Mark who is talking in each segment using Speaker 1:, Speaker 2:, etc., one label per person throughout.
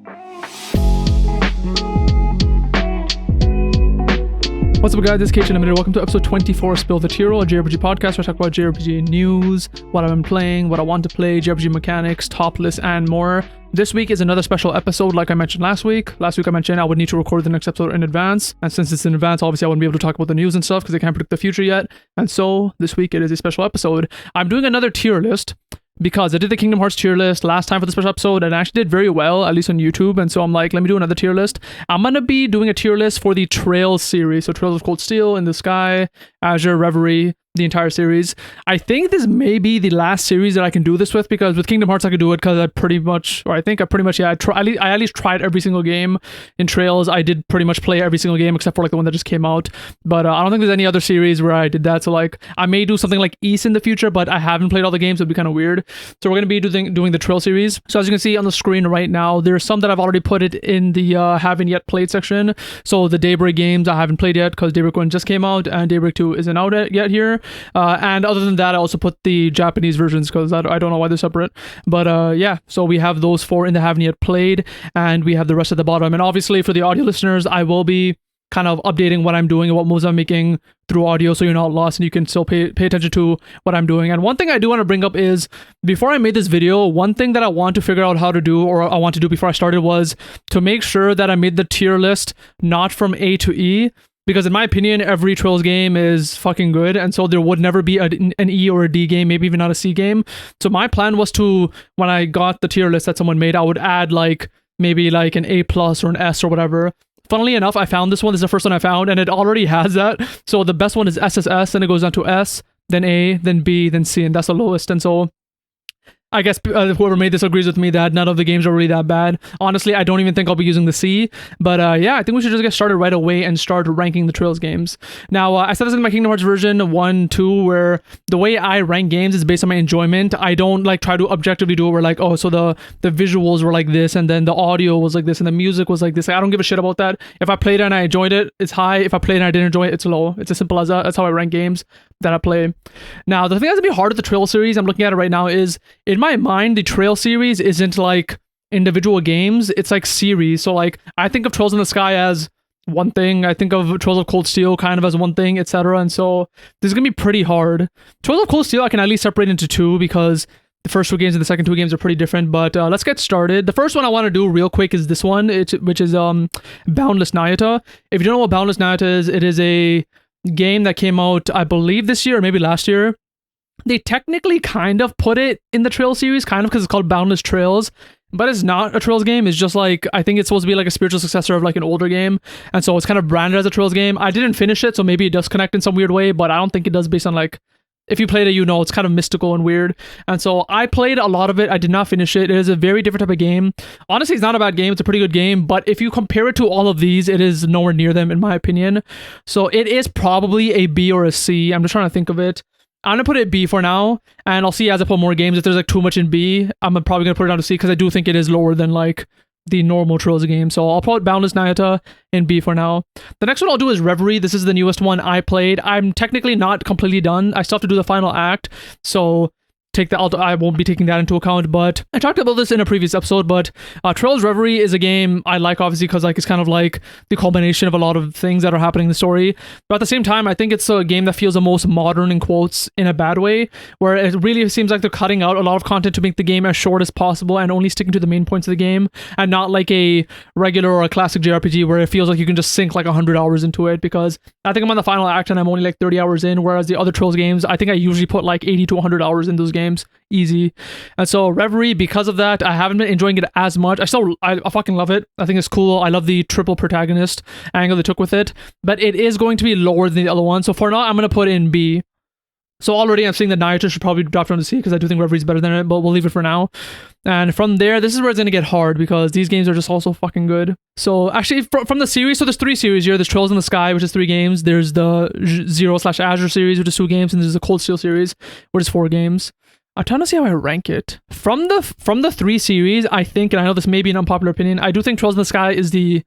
Speaker 1: What's up guys, this is KhUnlimited. Welcome to episode 24 of Spill the Tearal, a JRPG podcast where I talk about JRPG news, what I've been playing, what I want to play, JRPG mechanics, top lists, and more. This week is another special episode like I mentioned last week. Last week I mentioned I would need to record the next episode in advance, and since it's in advance, obviously I wouldn't be able to talk about the news and stuff because I can't predict the future yet, and so this week it is a special episode. I'm doing another tier list because I did the Kingdom Hearts tier list last time for the special episode and I actually did very well, at least on YouTube, and so I'm like, let me do another tier list. I'm gonna be doing a tier list for the Trails series, so Trails of Cold Steel, In the Sky, Azure, Reverie, the entire series. I think this may be the last series that I can do this with, because with Kingdom Hearts I could do it because I pretty much, I at least tried every single game in Trails. I did pretty much play every single game except for like the one that just came out, but I don't think there's any other series where I did that. So like I may do something like East in the future, but I haven't played all the games, so it'd be kind of weird. So we're going to be doing the Trail series. So as you can see on the screen right now, there's some that I've already put it in the haven't yet played section. So the Daybreak games I haven't played yet because Daybreak 1 just came out and Daybreak 2 isn't out yet here. And other than that, I also put the Japanese versions because I don't know why they're separate. But yeah, so we have those four in the haven't yet played, and we have the rest at the bottom. And obviously for the audio listeners, I will be kind of updating what I'm doing and what moves I'm making through audio, so you're not lost and you can still pay attention to what I'm doing. And one thing I do want to bring up is, before I made this video, one thing that I want to figure out how to do, or I want to do before I started, was to make sure that I made the tier list not from A to E, because in my opinion, every Trails game is fucking good, and so there would never be an E or a D game, maybe even not a C game. So my plan was to, when I got the tier list that someone made, I would add like maybe like an A+ or an S or whatever. Funnily enough, I found this one. This is the first one I found, and it already has that. So the best one is SSS, and it goes down to S, then A, then B, then C, and that's the lowest. And so I guess whoever made this agrees with me that none of the games are really that bad. Honestly, I don't even think I'll be using the C. But yeah, I think we should just get started right away and start ranking the Trails games. Now, I said this in my Kingdom Hearts version 1, 2, where the way I rank games is based on my enjoyment. I don't like try to objectively do it where like, oh, so the visuals were like this, and then the audio was like this, and the music was like this. I don't give a shit about that. If I played it and I enjoyed it, it's high. If I played and I didn't enjoy it, it's low. It's as simple as that. That's how I rank games that I play. Now, the thing that's gonna be hard with the Trail series, I'm looking at it right now, is in my mind, the Trail series isn't like individual games, it's like series. So like I think of Trails in the Sky as one thing, I think of Trails of Cold Steel kind of as one thing, etc. And so this is gonna be pretty hard. Trails of Cold Steel I can at least separate into two, because the first two games and the second two games are pretty different. But let's get started. The first one I want to do real quick is this one, which is Boundless Nayata. If you don't know what Boundless Nayata is, it is a game that came out, I believe, this year or maybe last year. They technically kind of put it in the Trail series, kind of, because it's called Boundless Trails, but it's not a Trails game. It's just like, I think it's supposed to be like a spiritual successor of like an older game, and so it's kind of branded as a Trails game. I didn't finish it, so maybe it does connect in some weird way, but I don't think it does, based on like, if you played it, you know, it's kind of mystical and weird. And so I played a lot of it. I did not finish it. It is a very different type of game. Honestly, it's not a bad game. It's a pretty good game. But if you compare it to all of these, it is nowhere near them, in my opinion. So it is probably a B or a C. I'm just trying to think of it. I'm going to put it B for now. And I'll see as I put more games. If there's like too much in B, I'm probably going to put it down to C, because I do think it is lower than like the normal Trails game. So I'll put Boundless Nayata in B for now. The next one I'll do is Reverie. This is the newest one I played. I'm technically not completely done. I still have to do the final act, so I won't be taking that into account. But I talked about this in a previous episode, but Trails Reverie is a game I like, obviously, because like it's kind of like the culmination of a lot of things that are happening in the story. But at the same time, I think it's a game that feels the most modern, in quotes, in a bad way, where it really seems like they're cutting out a lot of content to make the game as short as possible and only sticking to the main points of the game, and not like a regular or a classic JRPG where it feels like you can just sink like 100 hours into it. Because I think I'm on the final act and I'm only like 30 hours in, whereas the other Trails games, I think I usually put like 80 to 100 hours in those games. Easy. And so Reverie, because of that, I haven't been enjoying it as much. I fucking love it. I think it's cool. I love the triple protagonist angle they took with it, but it is going to be lower than the other one. So for now, I'm going to put it in B. So already I'm saying that Nayata should probably drop down to C, because I do think Reverie is better than it, but we'll leave it for now. And from there, this is where it's going to get hard, because these games are just also fucking good. So actually, from the series, so there's 3 series here. There's Trails in the Sky, which is 3 games. There's the Zero/Azure series, which is 2 games. And there's the Cold Steel series, which is 4 games. I'm trying to see how I rank it. From the 3 series, I think, and I know this may be an unpopular opinion, I do think Trails in the Sky is the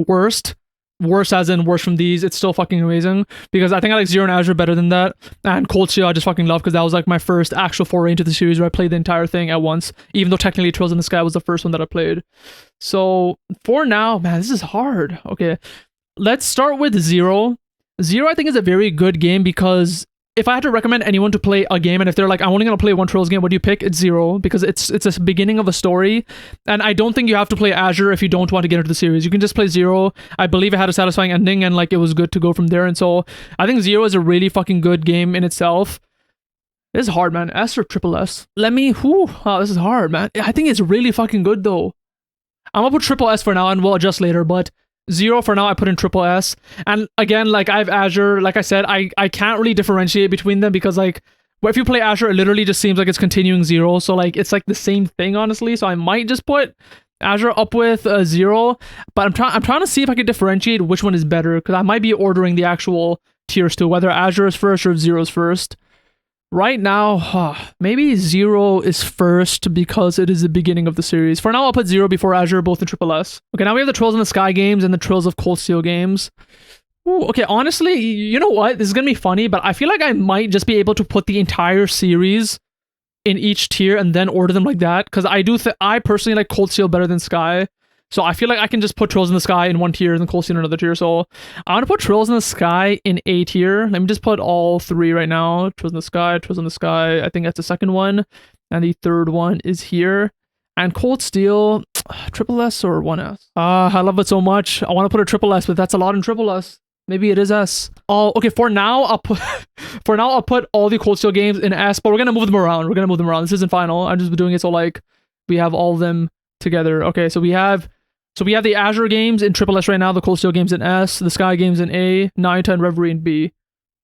Speaker 1: worst. worse as in worse from these, it's still fucking amazing, because I think I like Zero and Azure better than that. And Cold Steel I just fucking love, because that was like my first actual foray into the series where I played the entire thing at once, even though technically Trails in the Sky was the first one that I played. So for now, man, this is hard. Okay, let's start with Zero. Zero I think is a very good game, because if I had to recommend anyone to play a game, and if they're like, I'm only going to play one Trails game, what do you pick? It's Zero, because it's a beginning of a story. And I don't think you have to play Azure if you don't want to get into the series. You can just play Zero. I believe it had a satisfying ending, and like it was good to go from there. And so I think Zero is a really fucking good game in itself. This is hard, man. S or triple S? This is hard, man. I think it's really fucking good though. I'm gonna put triple S for now, and we'll adjust later, but Zero for now I put in triple S. And again, like I have Azure, like I said, I can't really differentiate between them, because like if you play Azure, it literally just seems like it's continuing Zero, so like it's like the same thing, honestly. So I might just put Azure up with Zero, but I'm trying to see if I can differentiate which one is better, because I might be ordering the actual tiers too, whether Azure is first or if Zero is first. Right now, maybe Zero is first because it is the beginning of the series. For now, I'll put Zero before Azure, both in triple S. Okay, now we have the Trails in the Sky games and the Trails of Cold Steel games. Ooh, okay, honestly, you know what? This is gonna be funny, but I feel like I might just be able to put the entire series in each tier and then order them like that, because I personally like Cold Steel better than Sky. So I feel like I can just put Trails in the Sky in one tier and then Cold Steel in another tier. So I'm going to put Trails in the Sky in A tier. Let me just put all three right now. Trails in the Sky, Trails in the Sky. I think that's the second one. And the third one is here. And Cold Steel, triple S or 1S? I love it so much. I want to put a triple S, but that's a lot in triple S. Maybe it is S. Oh, okay. For now, I'll put all the Cold Steel games in S, but we're going to move them around. This isn't final. I'm just doing it so like we have all of them together. Okay, so we have the Azure games in triple S right now, the Cold Steel games in S, the Sky games in A, Naita and Reverie in B.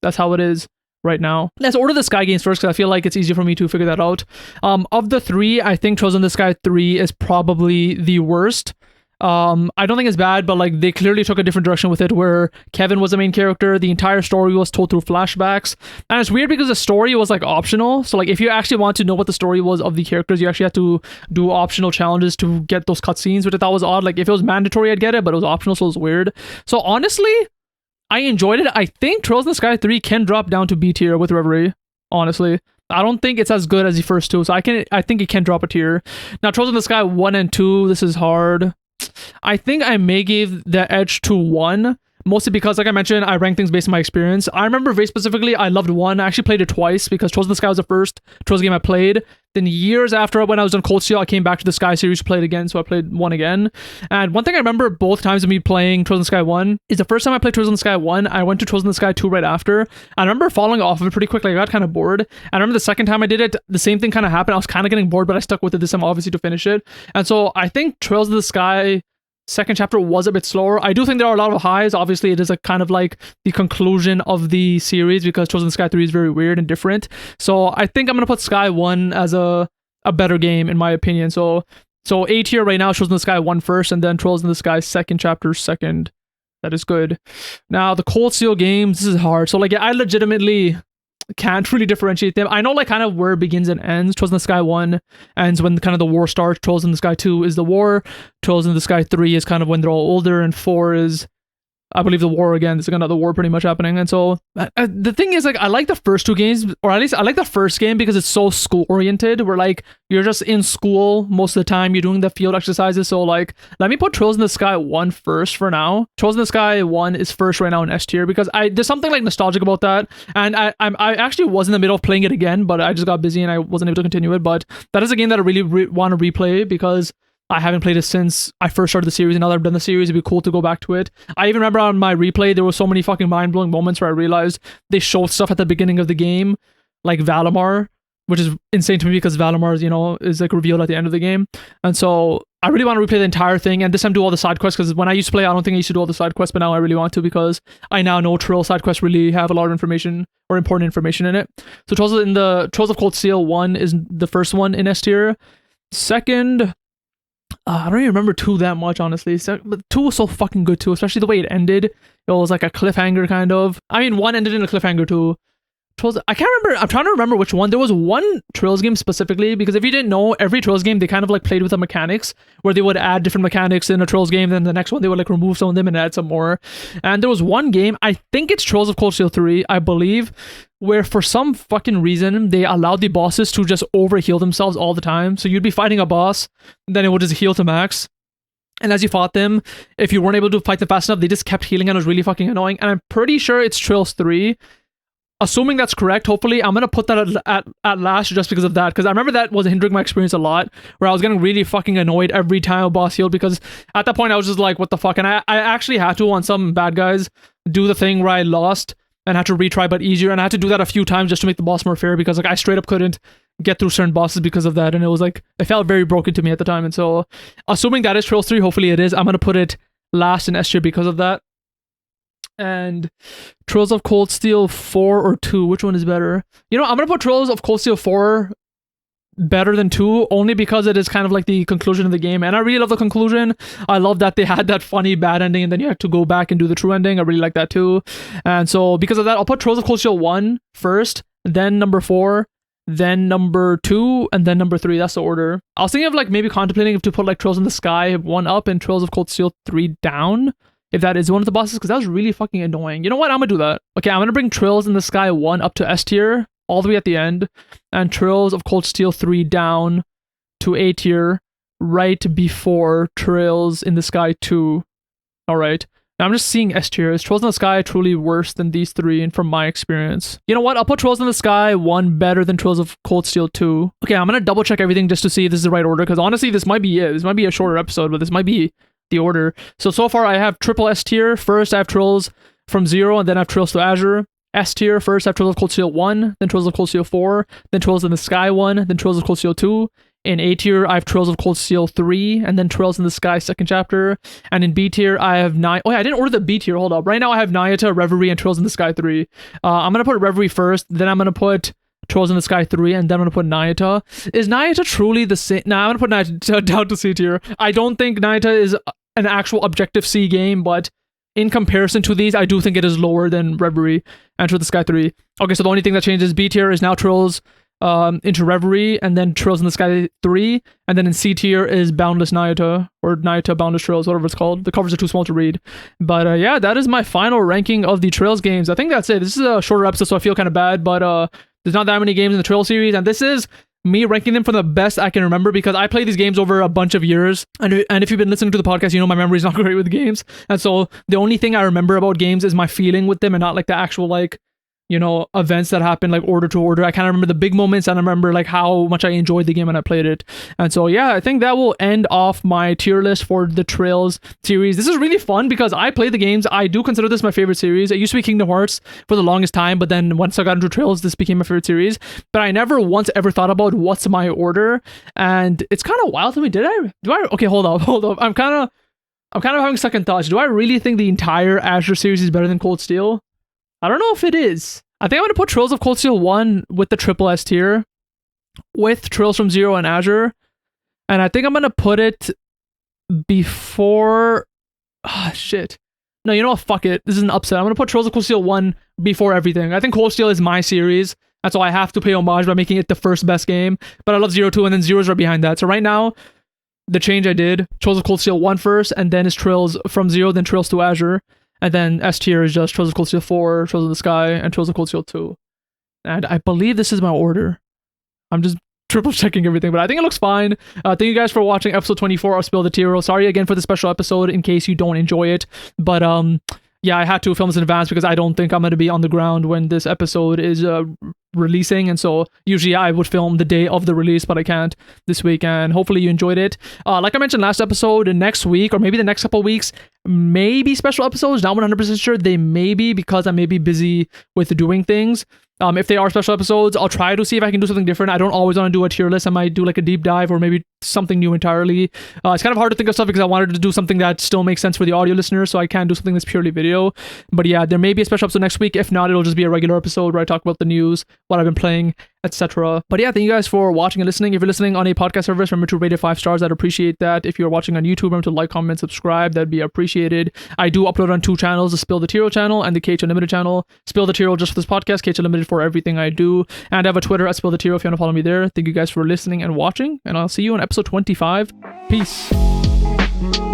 Speaker 1: That's how it is right now. Let's order the Sky games first, because I feel like it's easier for me to figure that out. Of the three, I think Trails in the Sky 3 is probably the worst. I don't think it's bad, but like they clearly took a different direction with it, where Kevin was the main character. The entire story was told through flashbacks, and it's weird because the story was like optional. So like if you actually want to know what the story was of the characters, you actually had to do optional challenges to get those cutscenes, which I thought was odd. Like if it was mandatory, I'd get it, but it was optional, so it was weird. So honestly, I enjoyed it. I think Trails in the Sky 3 can drop down to B tier with Reverie. Honestly, I don't think it's as good as the first two, so I think it can drop a tier. Now Trails in the Sky 1 and 2, this is hard. I think I may give the edge to 1, mostly because, like I mentioned, I rank things based on my experience. I remember very specifically, I loved 1. I actually played it twice, because Trails in the Sky was the first Trails game I played. Then years after, when I was on Cold Steel, I came back to the Sky series to play it again, so I played 1 again. And one thing I remember both times of me playing Trails in the Sky 1 is the first time I played Trails in the Sky 1, I went to Trails in the Sky 2 right after. I remember falling off of it pretty quickly. I got kind of bored. I remember the second time I did it, the same thing kind of happened. I was kind of getting bored, but I stuck with it this time, obviously, to finish it. And so I think Trails in the Sky second chapter was a bit slower. I do think there are a lot of highs. Obviously, it is a kind of like the conclusion of the series, because Trails in the Sky 3 is very weird and different. So I think I'm going to put Sky 1 as a better game, in my opinion. So A tier right now, Trails in the Sky 1 first, and then Trails in the Sky second chapter second. That is good. Now, the Cold Steel games, this is hard. So like, I legitimately can't really differentiate them. I know like kind of where it begins and ends. Trails in the Sky 1 ends when kind of the war starts. Trails in the Sky 2 is the war. Trails in the Sky 3 is kind of when they're all older, and 4 is, I believe, the war again. There's another war pretty much happening. And so the thing is, like, I like the first two games, or at least I like the first game because it's so school oriented, where like you're just in school most of the time, you're doing the field exercises. So like, let me put Trails in the Sky 1 first for now. Trails in the Sky 1 is first right now in S tier, because there's something like nostalgic about that. And I actually was in the middle of playing it again, but I just got busy and I wasn't able to continue it. But that is a game that I really want to replay, because I haven't played it since I first started the series, and now that I've done the series, it'd be cool to go back to it. I even remember on my replay, there were so many fucking mind-blowing moments where I realized they showed stuff at the beginning of the game, like Valimar, which is insane to me, because Valimar, is like revealed at the end of the game. And so I really want to replay the entire thing, and this time do all the side quests, because when I used to play, I don't think I used to do all the side quests, but now I really want to, because I now know Trill side quests really have a lot of information, or important information in it. So Trails of Cold Steel 1 is the first one in S tier. Second, I don't even remember 2 that much, honestly. But 2 was so fucking good too, especially the way it ended. It was like a cliffhanger, kind of. I mean, 1 ended in a cliffhanger too, Trails, I can't remember. I'm trying to remember which one. There was one Trails game specifically, because if you didn't know, every Trails game, they kind of like played with the mechanics where they would add different mechanics in a Trails game. Then the next one, they would like remove some of them and add some more. And there was one game, I think it's Trails of Cold Steel 3, I believe, where for some fucking reason, they allowed the bosses to just overheal themselves all the time. So you'd be fighting a boss, then it would just heal to max. And as you fought them, if you weren't able to fight them fast enough, they just kept healing and it was really fucking annoying. And I'm pretty sure it's Trails 3. Assuming that's correct, hopefully, I'm going to put that at last just because of that. Because I remember that was hindering my experience a lot, where I was getting really fucking annoyed every time a boss healed, because at that point I was just like, what the fuck? And I actually had to, on some bad guys, do the thing where I lost and had to retry, but easier. And I had to do that a few times just to make the boss more fair, because like I straight up couldn't get through certain bosses because of that. And it was like, it felt very broken to me at the time. And so, assuming that is Trails 3, hopefully it is, I'm going to put it last in S tier because of that. And Trails of Cold Steel 4 or 2, which one is better? You know, I'm gonna put Trails of Cold Steel 4 better than 2, only because it is kind of like the conclusion of the game, and I really love the conclusion. I love that they had that funny bad ending and then you had to go back and do the true ending. I really like that too. And so because of that, I'll put Trails of Cold Steel 1 first, then number 4, then number 2, and then number 3. That's the order. I was thinking of like maybe contemplating if to put like Trails in the Sky 1 up and Trails of Cold Steel 3 down, if that is one of the bosses, because that was really fucking annoying. You know what? I'm gonna do that. Okay, I'm gonna bring Trails in the Sky 1 up to S tier, all the way at the end, and Trails of Cold Steel 3 down to A tier, right before Trails in the Sky 2. Alright. Now I'm just seeing S tier. Is Trails in the Sky truly worse than these 3, and from my experience? You know what? I'll put Trails in the Sky 1 better than Trails of Cold Steel 2. Okay, I'm gonna double check everything just to see if this is the right order, because honestly, this might be it. This might be a shorter episode, but this might be the order. So far I have triple S tier. First I have Trails from 0, and then I have Trails to Azure. S tier, first I have Trails of Cold Steel 1, then Trails of Cold Steel 4, then Trails in the Sky 1, then Trails of Cold Steel 2. In A tier, I have Trails of Cold Steel 3, and then Trails in the Sky second chapter. And in B tier, I have Oh yeah, I didn't order the B tier, hold up. Right now I have Nayata, Reverie, and Trails in the Sky 3. I'm gonna put Reverie first, then I'm gonna put Trails in the Sky 3, and then I'm gonna put Nayata. Is Nayata truly the same? Nah, I'm gonna put Nayata down to C tier. I don't think Nayata is an actual objective C game, but in comparison to these, I do think it is lower than Reverie and Trails in the Sky 3. Okay, so the only thing that changes, B tier is now Trails into Reverie, and then Trails in the Sky 3, and then in C tier is Boundless Nayata, or Nayata Boundless Trails, whatever it's called. The covers are too small to read. But yeah, that is my final ranking of the Trails games. I think that's it. This is a shorter episode, so I feel kind of bad, but there's not that many games in the Trails series, and this is me ranking them from the best I can remember, because I played these games over a bunch of years, and if you've been listening to the podcast, you know my memory is not great with games, and so the only thing I remember about games is my feeling with them, and not like the actual like, you know, events that happen like order to order. I kind of remember the big moments, and I remember like how much I enjoyed the game when I played it. And so yeah, I think that will end off my tier list for the Trails series. This is really fun because I play the games. I do consider this my favorite series. It used to be Kingdom Hearts for the longest time, but then once I got into Trails, this became my favorite series. But I never once ever thought about what's my order, and it's kind of wild to me. Okay, hold up. I'm kind of having second thoughts. Do I really think the entire Azure series is better than Cold Steel? I don't know if it is. I think I'm going to put Trails of Cold Steel 1 with the triple S tier, with Trails from 0 and Azure. And I think I'm going to put it before... shit. No, you know what? Fuck it. This is an upset. I'm going to put Trails of Cold Steel 1 before everything. I think Cold Steel is my series, and so I have to pay homage by making it the first best game. But I love 0 too, and then 0 is right behind that. So right now, the change I did, Trails of Cold Steel 1 first, and then is Trails from 0, then Trails to Azure. And then S tier is just Trails of Cold Steel 4, Trails of the Sky, and Trails of Cold Steel 2. And I believe this is my order. I'm just triple checking everything, but I think it looks fine. Thank you guys for watching episode 24 of Spill the Tearal. Sorry again for the special episode in case you don't enjoy it. But yeah, I had to film this in advance because I don't think I'm going to be on the ground when this episode is releasing, and so usually I would film the day of the release, but I can't this week, and hopefully you enjoyed it. Like I mentioned last episode, next week or maybe the next couple of weeks, maybe special episodes, not 100% sure. They may be, because I may be busy with doing things. If they are special episodes, I'll try to see if I can do something different. I don't always want to do a tier list. I might do like a deep dive or maybe something new entirely. It's kind of hard to think of stuff because I wanted to do something that still makes sense for the audio listener, so I can't do something that's purely video. But yeah, there may be a special episode next week. If not, it'll just be a regular episode where I talk about the news, what I've been playing, etc. But yeah, thank you guys for watching and listening. If you're listening on a podcast service, remember to rate it 5 stars. I'd appreciate that. If you're watching on YouTube, remember to like, comment, subscribe. That'd be appreciated. I do upload on 2 channels, the Spill the Tearal channel and the KhUnlimited channel. Spill the Tearal just for this podcast, KhUnlimited for everything I do. And I have a Twitter at Spill the Tearal if you want to follow me there. Thank you guys for listening and watching, and I'll see you on episode 25. Peace.